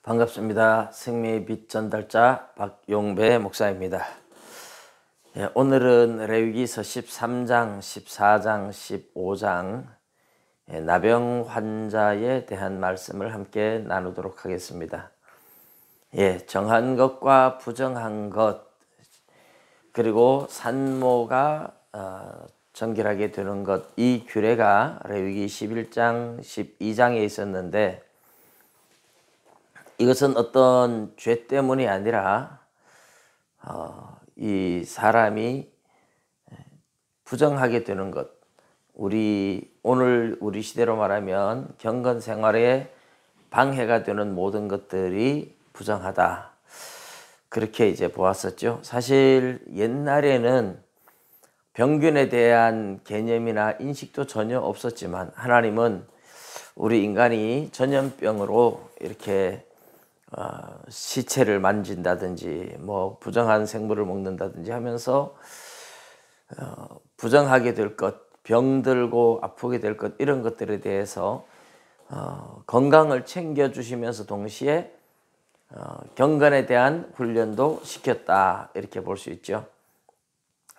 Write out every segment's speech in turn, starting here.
반갑습니다. 생명의 빛 전달자 박용배 목사입니다. 오늘은 레위기서 13장, 14장, 15장 나병 환자에 대한 말씀을 함께 나누도록 하겠습니다. 정한 것과 부정한 것, 그리고 산모가 정결하게 되는 것, 이 규례가 레위기 11장, 12장에 있었는데 이것은 어떤 죄 때문이 아니라 이 사람이 부정하게 되는 것, 오늘 우리 시대로 말하면 경건 생활에 방해가 되는 모든 것들이 부정하다. 그렇게 이제 보았었죠. 사실 옛날에는 병균에 대한 개념이나 인식도 전혀 없었지만 하나님은 우리 인간이 전염병으로 이렇게 시체를 만진다든지 부정한 생물을 먹는다든지 하면서 부정하게 될 것, 병들고 아프게 될 것, 이런 것들에 대해서 건강을 챙겨주시면서 동시에 경건에 대한 훈련도 시켰다, 이렇게 볼 수 있죠.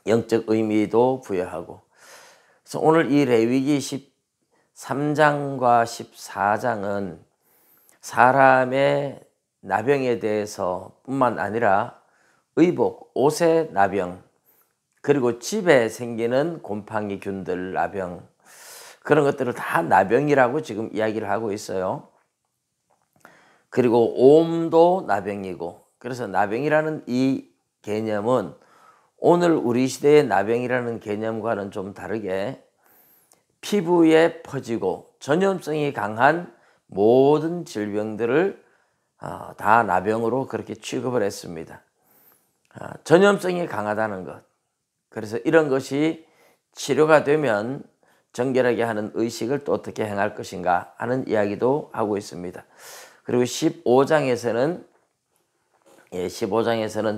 영적 의미도 부여하고. 그래서 오늘 이 레위기 13장과 14장은 사람의 나병에 대해서 뿐만 아니라 의복, 옷의 나병, 그리고 집에 생기는 곰팡이 균들 나병, 그런 것들을 다 나병이라고 지금 이야기를 하고 있어요. 그리고 오음도 나병이고, 그래서 나병이라는 이 개념은 오늘 우리 시대의 나병이라는 개념과는 좀 다르게 피부에 퍼지고 전염성이 강한 모든 질병들을 다 나병으로 그렇게 취급을 했습니다. 전염성이 강하다는 것, 그래서 이런 것이 치료가 되면 정결하게 하는 의식을 또 어떻게 행할 것인가 하는 이야기도 하고 있습니다. 그리고 15장에서는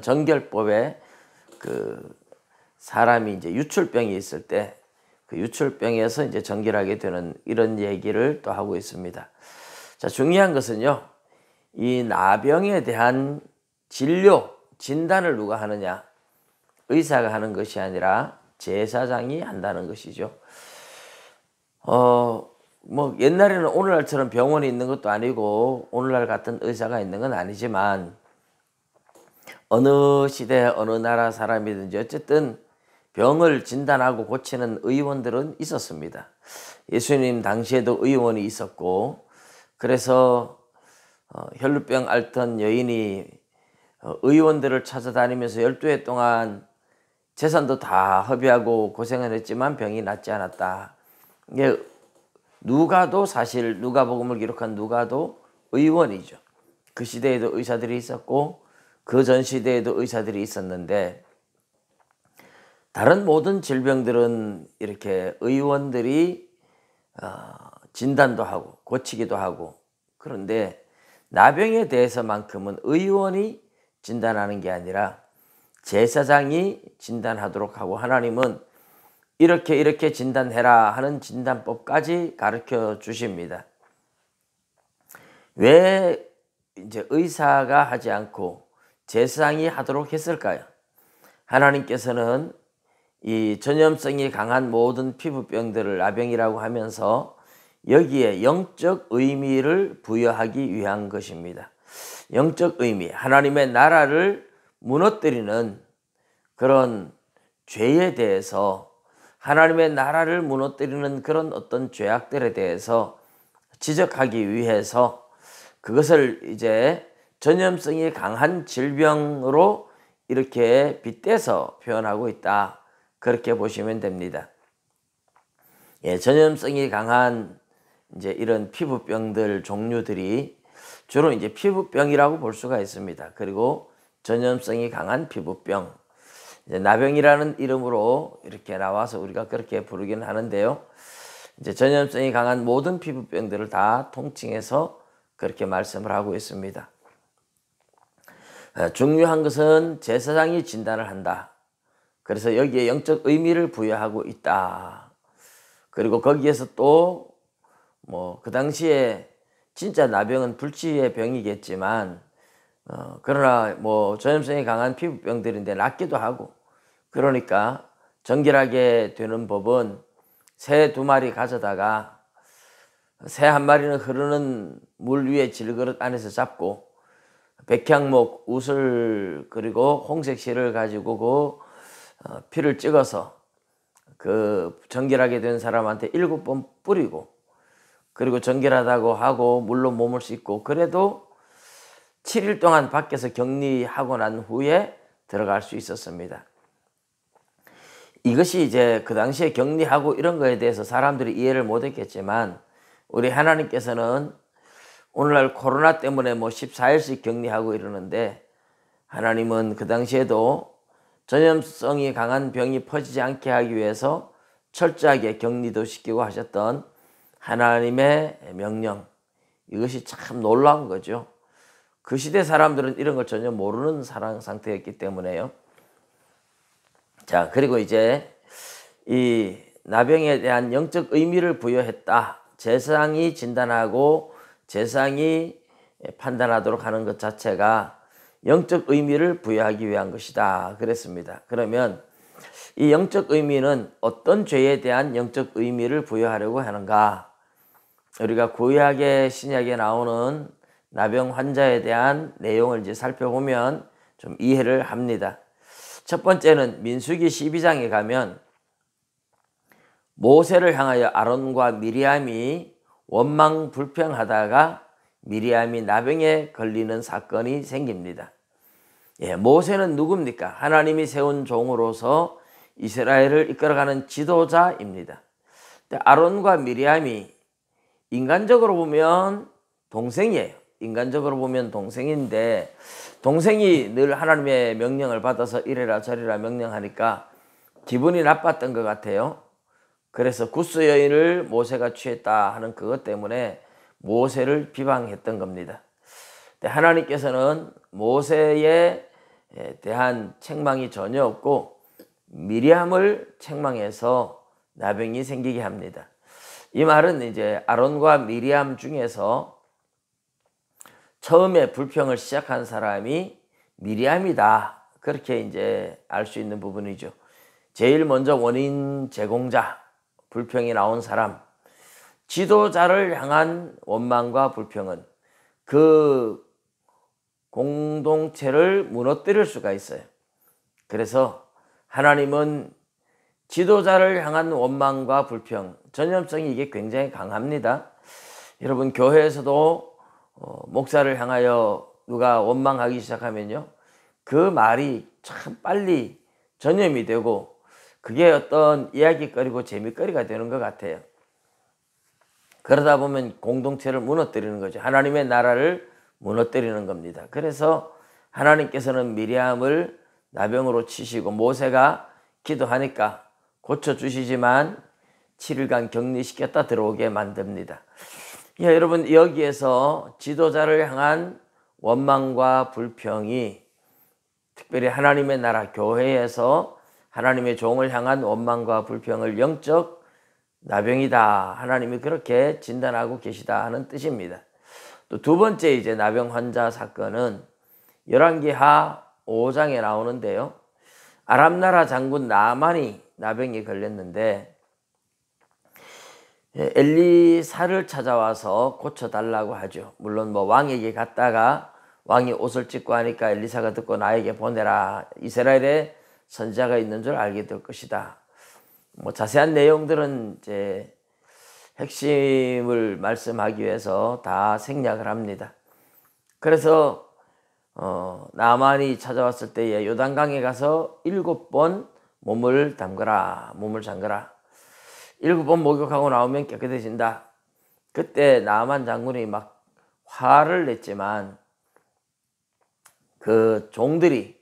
정결법에 사람이 이제 유출병이 있을 때 그 유출병에서 이제 정결하게 되는 이런 얘기를 또 하고 있습니다. 자, 중요한 것은요, 이 나병에 대한 진료, 진단을 누가 하느냐? 의사가 하는 것이 아니라 제사장이 한다는 것이죠. 옛날에는 오늘날처럼 병원이 있는 것도 아니고 오늘날 같은 의사가 있는 건 아니지만 어느 시대 어느 나라 사람이든지 어쨌든 병을 진단하고 고치는 의원들은 있었습니다. 예수님 당시에도 의원이 있었고, 그래서 혈루병 앓던 여인이 의원들을 찾아다니면서 12해 동안 재산도 다 허비하고 고생을 했지만 병이 낫지 않았다. 이게 사실 누가복음을 기록한 누가도 의원이죠. 그 시대에도 의사들이 있었고 그 전 시대에도 의사들이 있었는데, 다른 모든 질병들은 이렇게 의원들이 진단도 하고 고치기도 하고, 그런데 나병에 대해서만큼은 의원이 진단하는 게 아니라 제사장이 진단하도록 하고, 하나님은 이렇게 진단해라 하는 진단법까지 가르쳐 주십니다. 왜 이제 의사가 하지 않고 제사장이 하도록 했을까요? 하나님께서는 이 전염성이 강한 모든 피부병들을 나병이라고 하면서 여기에 영적 의미를 부여하기 위한 것입니다. 영적 의미, 하나님의 나라를 무너뜨리는 그런 죄에 대해서, 하나님의 나라를 무너뜨리는 그런 어떤 죄악들에 대해서 지적하기 위해서 그것을 이제 전염성이 강한 질병으로 이렇게 빗대서 표현하고 있다, 그렇게 보시면 됩니다. 전염성이 강한 이제 이런 피부병들 종류들이 주로 이제 피부병이라고 볼 수가 있습니다. 그리고 전염성이 강한 피부병, 나병이라는 이름으로 이렇게 나와서 우리가 그렇게 부르긴 하는데요. 이제 전염성이 강한 모든 피부병들을 다 통칭해서 그렇게 말씀을 하고 있습니다. 중요한 것은 제사장이 진단을 한다. 그래서 여기에 영적 의미를 부여하고 있다. 그리고 거기에서 또 그 당시에 진짜 나병은 불치의 병이겠지만 그러나 뭐 전염성이 강한 피부병들인데 낫기도 하고, 그러니까 정결하게 되는 법은 새 2마리 가져다가 새 1마리는 흐르는 물 위에 질그릇 안에서 잡고 백향목, 우슬 그리고 홍색 실을 가지고 그 피를 찍어서 그 정결하게 된 사람한테 7번 뿌리고, 그리고 정결하다고 하고 물로 몸을 씻고, 그래도 7일 동안 밖에서 격리하고 난 후에 들어갈 수 있었습니다. 이것이 이제 그 당시에 격리하고 이런 거에 대해서 사람들이 이해를 못했겠지만, 우리 하나님께서는 오늘날 코로나 때문에 뭐 14일씩 격리하고 이러는데, 하나님은 그 당시에도 전염성이 강한 병이 퍼지지 않게 하기 위해서 철저하게 격리도 시키고 하셨던 하나님의 명령, 이것이 참 놀라운 거죠. 그 시대 사람들은 이런 걸 전혀 모르는 상태였기 때문에요. 자, 그리고 이제 이 나병에 대한 영적 의미를 부여했다. 제사장이 진단하고 제사장이 판단하도록 하는 것 자체가 영적 의미를 부여하기 위한 것이다 그랬습니다. 그러면 이 영적 의미는 어떤 죄에 대한 영적 의미를 부여하려고 하는가? 우리가 구약의 신약에 나오는 나병 환자에 대한 내용을 이제 살펴보면 좀 이해를 합니다. 첫 번째는 민수기 12장에 가면 모세를 향하여 아론과 미리암이 원망 불평하다가 미리암이 나병에 걸리는 사건이 생깁니다. 모세는 누굽니까? 하나님이 세운 종으로서 이스라엘을 이끌어가는 지도자입니다. 아론과 미리암이 인간적으로 보면 동생이에요. 인간적으로 보면 동생인데, 동생이 늘 하나님의 명령을 받아서 이래라 저래라 명령하니까 기분이 나빴던 것 같아요. 그래서 구스 여인을 모세가 취했다 하는 그것 때문에 모세를 비방했던 겁니다. 하나님께서는 모세에 대한 책망이 전혀 없고 미리암을 책망해서 나병이 생기게 합니다. 이 말은 이제 아론과 미리암 중에서 처음에 불평을 시작한 사람이 미리암이다, 그렇게 이제 알 수 있는 부분이죠. 제일 먼저 원인 제공자, 불평이 나온 사람, 지도자를 향한 원망과 불평은 그 공동체를 무너뜨릴 수가 있어요. 그래서 하나님은 지도자를 향한 원망과 불평, 전염성이 이게 굉장히 강합니다. 여러분, 교회에서도 목사를 향하여 누가 원망하기 시작하면요, 그 말이 참 빨리 전염이 되고 그게 어떤 이야기거리고 재미거리가 되는 것 같아요. 그러다 보면 공동체를 무너뜨리는 거죠. 하나님의 나라를 무너뜨리는 겁니다. 그래서 하나님께서는 미리암을 나병으로 치시고 모세가 기도하니까 고쳐주시지만 7일간 격리시켰다 들어오게 만듭니다. 여러분, 여기에서 지도자를 향한 원망과 불평이 특별히 하나님의 나라 교회에서 하나님의 종을 향한 원망과 불평을 영적 나병이다, 하나님이 그렇게 진단하고 계시다 하는 뜻입니다. 또 두 번째 이제 나병 환자 사건은 열왕기하 5장에 나오는데요, 아람 나라 장군 나만이 나병이 걸렸는데 엘리사를 찾아와서 고쳐달라고 하죠. 물론 뭐 왕에게 갔다가 왕이 옷을 찢고 하니까 엘리사가 듣고 나에게 보내라, 이스라엘에 선지자가 있는 줄 알게 될 것이다. 뭐 자세한 내용들은 이제 핵심을 말씀하기 위해서 다 생략을 합니다. 그래서 나만이 찾아왔을 때에 요단강에 가서 7번 몸을 담그라, 몸을 잠그라. 7번 목욕하고 나오면 깨끗해진다. 그때 나만 장군이 막 화를 냈지만 그 종들이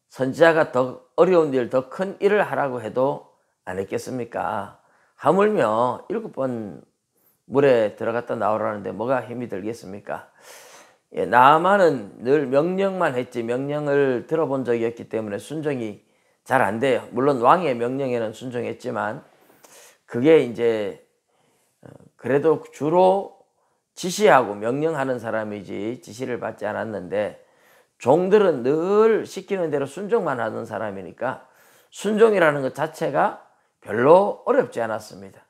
선지자가 더 어려운 일, 더 큰 일을 하라고 해도 안 했겠습니까? 하물며 7번 물에 들어갔다 나오라는데 뭐가 힘이 들겠습니까? 나만은 늘 명령만 했지 명령을 들어본 적이 없기 때문에 순종이 잘 안 돼요. 물론 왕의 명령에는 순종했지만 그게 이제 그래도 주로 지시하고 명령하는 사람이지 지시를 받지 않았는데, 종들은 늘 시키는 대로 순종만 하는 사람이니까 순종이라는 것 자체가 별로 어렵지 않았습니다.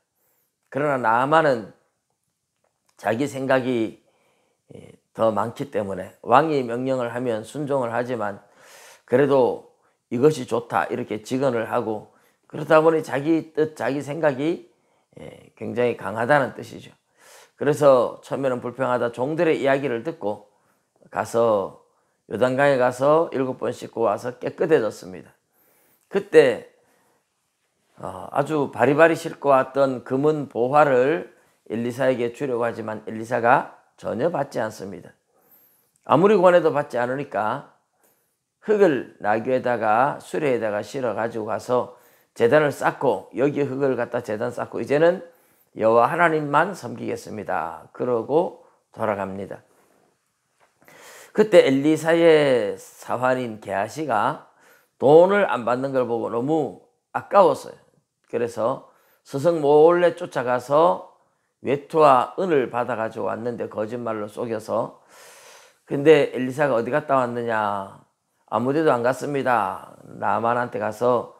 그러나 나아만은 자기 생각이 더 많기 때문에 왕이 명령을 하면 순종을 하지만 그래도 이것이 좋다 이렇게 직언을 하고, 그러다 보니 자기 뜻 자기 생각이 굉장히 강하다는 뜻이죠. 그래서 처음에는 불평하다 종들의 이야기를 듣고 가서 요단강에 가서 7번 씻고 와서 깨끗해졌습니다. 그때 아주 바리바리 싣고 왔던 금은 보화를 엘리사에게 주려고 하지만 엘리사가 전혀 받지 않습니다. 아무리 권해도 받지 않으니까 흙을 나귀에다가 수레에다가 실어 가지고 가서 제단을 쌓고, 여기 흙을 갖다 제단 쌓고 이제는 여호와 하나님만 섬기겠습니다. 그러고 돌아갑니다. 그때 엘리사의 사환인 게하시가 돈을 안 받는 걸 보고 너무 아까웠어요. 그래서 스승 몰래 쫓아가서 외투와 은을 받아가지고 왔는데 거짓말로 속여서, 근데 엘리사가 어디 갔다 왔느냐, 아무데도 안 갔습니다. 나만한테 가서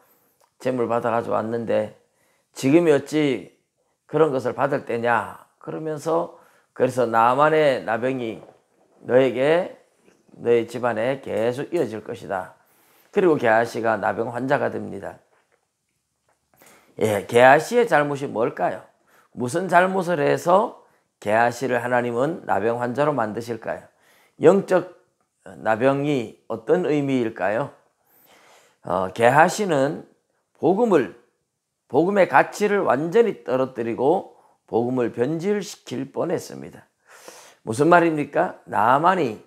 재물 받아가지고 왔는데 지금이 어찌 그런 것을 받을 때냐 그러면서, 그래서 나만의 나병이 너의 집안에 계속 이어질 것이다. 그리고 게하시가 나병 환자가 됩니다. 게하시의 잘못이 뭘까요? 무슨 잘못을 해서 게하시를 하나님은 나병 환자로 만드실까요? 영적 나병이 어떤 의미일까요? 게하시는 복음의 가치를 완전히 떨어뜨리고 복음을 변질시킬 뻔했습니다. 무슨 말입니까? 나만이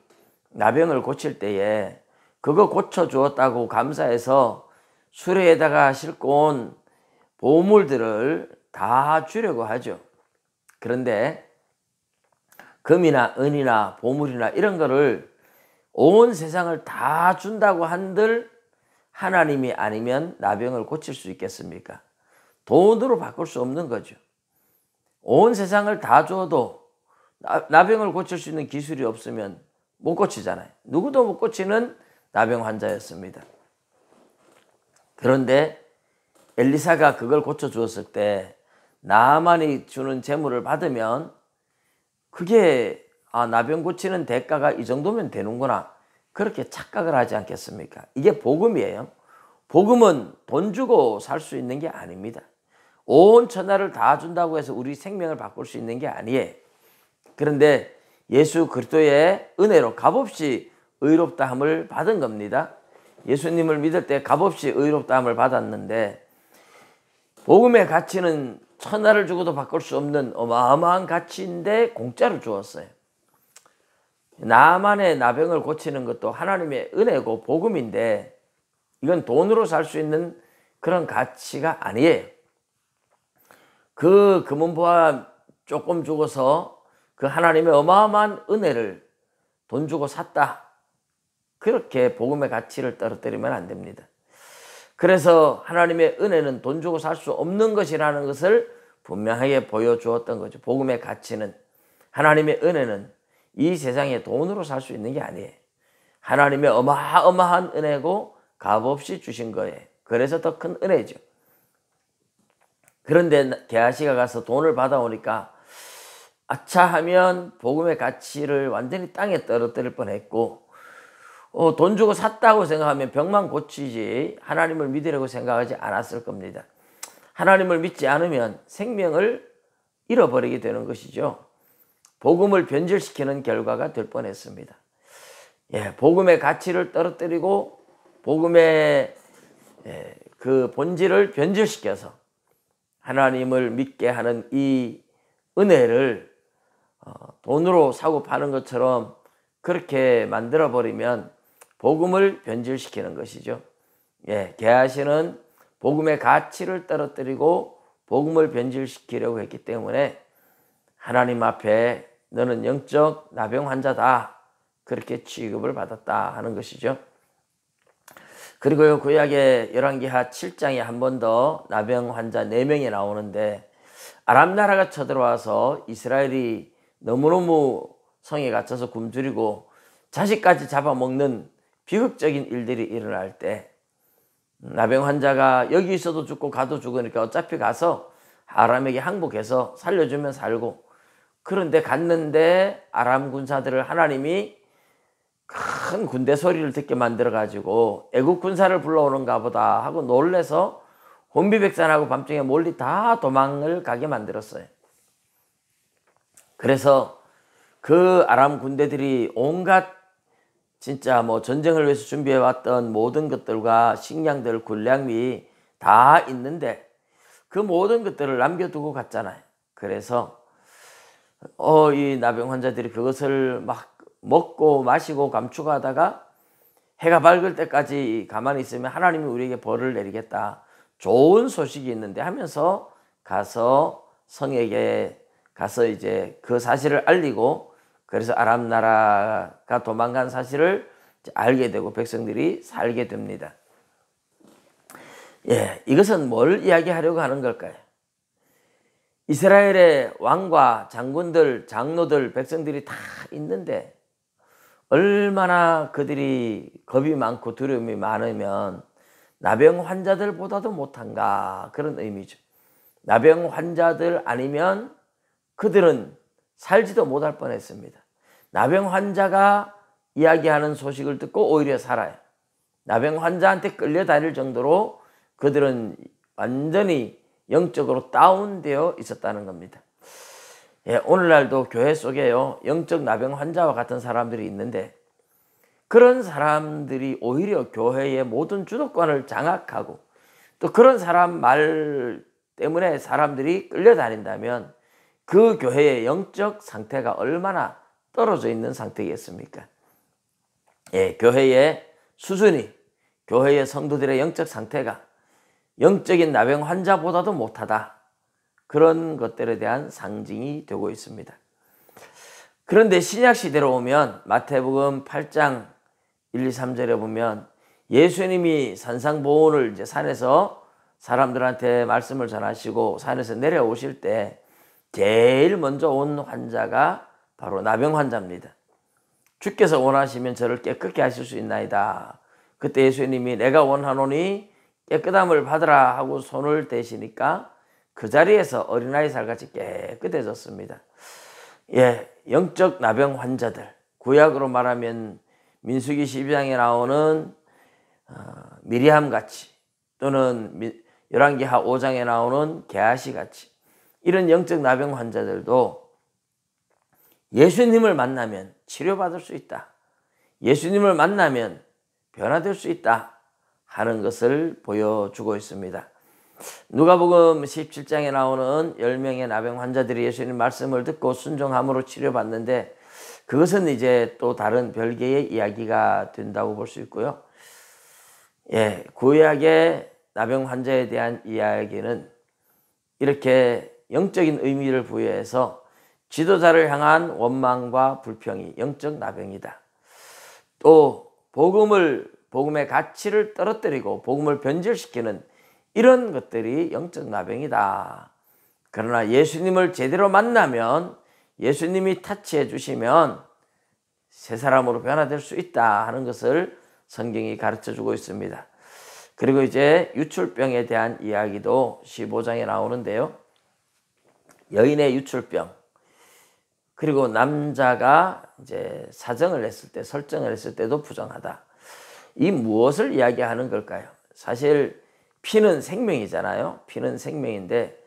나병을 고칠 때에 그거 고쳐주었다고 감사해서 수레에다가 싣고 온 보물들을 다 주려고 하죠. 그런데 금이나 은이나 보물이나 이런 거를 온 세상을 다 준다고 한들 하나님이 아니면 나병을 고칠 수 있겠습니까? 돈으로 바꿀 수 없는 거죠. 온 세상을 다 줘도 나병을 고칠 수 있는 기술이 없으면 못 고치잖아요. 누구도 못 고치는 나병 환자였습니다. 그런데 엘리사가 그걸 고쳐주었을 때 나만이 주는 재물을 받으면 그게 나병 고치는 대가가 이 정도면 되는구나, 그렇게 착각을 하지 않겠습니까? 이게 복음이에요. 복음은 돈 주고 살 수 있는 게 아닙니다. 온 천하를 다 준다고 해서 우리 생명을 바꿀 수 있는 게 아니에요. 그런데 예수 그리스도의 은혜로 값없이 의롭다함을 받은 겁니다. 예수님을 믿을 때 값없이 의롭다함을 받았는데, 복음의 가치는 천하를 주고도 바꿀 수 없는 어마어마한 가치인데 공짜로 주었어요. 나만의 나병을 고치는 것도 하나님의 은혜고 복음인데 이건 돈으로 살 수 있는 그런 가치가 아니에요. 그 금은보화 조금 주고서 그 하나님의 어마어마한 은혜를 돈 주고 샀다, 그렇게 복음의 가치를 떨어뜨리면 안 됩니다. 그래서 하나님의 은혜는 돈 주고 살 수 없는 것이라는 것을 분명하게 보여주었던 거죠. 복음의 가치는, 하나님의 은혜는 이 세상에 돈으로 살 수 있는 게 아니에요. 하나님의 어마어마한 은혜고 값없이 주신 거예요. 그래서 더 큰 은혜죠. 그런데 게하시가 가서 돈을 받아오니까 아차 하면 복음의 가치를 완전히 땅에 떨어뜨릴 뻔했고, 돈 주고 샀다고 생각하면 병만 고치지 하나님을 믿으려고 생각하지 않았을 겁니다. 하나님을 믿지 않으면 생명을 잃어버리게 되는 것이죠. 복음을 변질시키는 결과가 될 뻔했습니다. 복음의 가치를 떨어뜨리고 복음의 그 본질을 변질시켜서 하나님을 믿게 하는 이 은혜를 돈으로 사고 파는 것처럼 그렇게 만들어버리면 복음을 변질시키는 것이죠. 게하시는 복음의 가치를 떨어뜨리고 복음을 변질시키려고 했기 때문에 하나님 앞에 너는 영적 나병 환자다, 그렇게 취급을 받았다 하는 것이죠. 그리고 구약의 열왕기하 7장에 한 번 더 나병 환자 4명이 나오는데, 아람 나라가 쳐들어와서 이스라엘이 너무너무 성에 갇혀서 굶주리고 자식까지 잡아먹는 비극적인 일들이 일어날 때 나병 환자가 여기 있어도 죽고 가도 죽으니까 어차피 가서 아람에게 항복해서 살려주면 살고, 그런데 갔는데 아람 군사들을 하나님이 큰 군대 소리를 듣게 만들어 가지고 애국 군사를 불러오는가 보다 하고 놀래서 혼비백산하고 밤중에 몰리 다 도망을 가게 만들었어요. 그래서 그 아람 군대들이 온갖 진짜 뭐 전쟁을 위해서 준비해 왔던 모든 것들과 식량들, 군량미 다 있는데 그 모든 것들을 남겨두고 갔잖아요. 그래서 이 나병 환자들이 그것을 막 먹고 마시고 감축하다가 해가 밝을 때까지 가만히 있으면 하나님이 우리에게 벌을 내리겠다, 좋은 소식이 있는데 하면서 가서 성에게 가서 이제 그 사실을 알리고, 그래서 아람 나라가 도망간 사실을 알게 되고 백성들이 살게 됩니다. 이것은 뭘 이야기하려고 하는 걸까요? 이스라엘의 왕과 장군들, 장로들, 백성들이 다 있는데 얼마나 그들이 겁이 많고 두려움이 많으면 나병 환자들보다도 못한가, 그런 의미죠. 나병 환자들 아니면 그들은 살지도 못할 뻔했습니다. 나병 환자가 이야기하는 소식을 듣고 오히려 살아요. 나병 환자한테 끌려다닐 정도로 그들은 완전히 영적으로 다운되어 있었다는 겁니다. 오늘날도 교회 속에요, 영적 나병 환자와 같은 사람들이 있는데 그런 사람들이 오히려 교회의 모든 주도권을 장악하고 또 그런 사람 말 때문에 사람들이 끌려다닌다면 그 교회의 영적 상태가 얼마나 떨어져 있는 상태겠습니까? 교회의 수준이, 교회의 성도들의 영적 상태가 영적인 나병 환자보다도 못하다, 그런 것들에 대한 상징이 되고 있습니다. 그런데 신약시대로 오면 마태복음 8장 1, 2, 3절에 보면 예수님이 산상보훈을 이제 산에서 사람들한테 말씀을 전하시고 산에서 내려오실 때 제일 먼저 온 환자가 바로 나병 환자입니다. 주께서 원하시면 저를 깨끗게 하실 수 있나이다. 그때 예수님이 내가 원하노니 깨끗함을 받으라 하고 손을 대시니까 그 자리에서 어린아이 살같이 깨끗해졌습니다. 영적 나병 환자들, 구약으로 말하면 민수기 12장에 나오는 미리암같이, 또는 열왕기하 5장에 나오는 게하시같이 이런 영적 나병 환자들도 예수님을 만나면 치료받을 수 있다, 예수님을 만나면 변화될 수 있다 하는 것을 보여주고 있습니다. 누가복음 17장에 나오는 10명의 나병 환자들이 예수님 말씀을 듣고 순종함으로 치료받는데 그것은 이제 또 다른 별개의 이야기가 된다고 볼 수 있고요. 구약의 나병 환자에 대한 이야기는 이렇게 영적인 의미를 부여해서 지도자를 향한 원망과 불평이 영적 나병이다. 또 복음의 가치를 떨어뜨리고 복음을 변질시키는 이런 것들이 영적 나병이다. 그러나 예수님을 제대로 만나면, 예수님이 터치해 주시면 새 사람으로 변화될 수 있다 하는 것을 성경이 가르쳐 주고 있습니다. 그리고 이제 유출병에 대한 이야기도 15장에 나오는데요. 여인의 유출병, 그리고 남자가 이제 사정을 했을 때, 설정을 했을 때도 부정하다. 이 무엇을 이야기하는 걸까요? 사실 피는 생명이잖아요. 피는 생명인데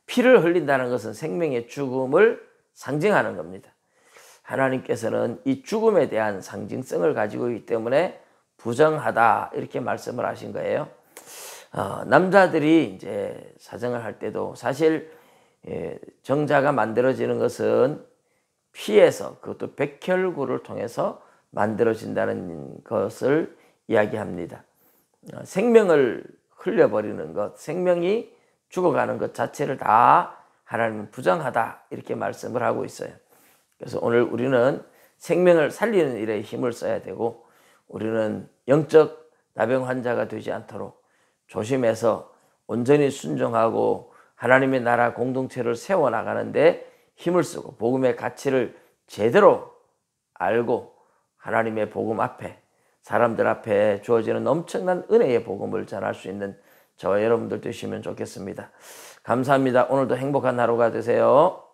피를 흘린다는 것은 생명의 죽음을 상징하는 겁니다. 하나님께서는 이 죽음에 대한 상징성을 가지고 있기 때문에 부정하다 이렇게 말씀을 하신 거예요. 남자들이 이제 사정을 할 때도 사실 정자가 만들어지는 것은 피에서, 그것도 백혈구를 통해서 만들어진다는 것을 이야기합니다. 생명을 흘려버리는 것, 생명이 죽어가는 것 자체를 다 하나님은 부정하다 이렇게 말씀을 하고 있어요. 그래서 오늘 우리는 생명을 살리는 일에 힘을 써야 되고, 우리는 영적 나병 환자가 되지 않도록 조심해서 온전히 순종하고 하나님의 나라 공동체를 세워나가는데 힘을 쓰고 복음의 가치를 제대로 알고 하나님의 복음 앞에 사람들 앞에 주어지는 엄청난 은혜의 복음을 전할 수 있는 저와 여러분들 되시면 좋겠습니다. 감사합니다. 오늘도 행복한 하루가 되세요.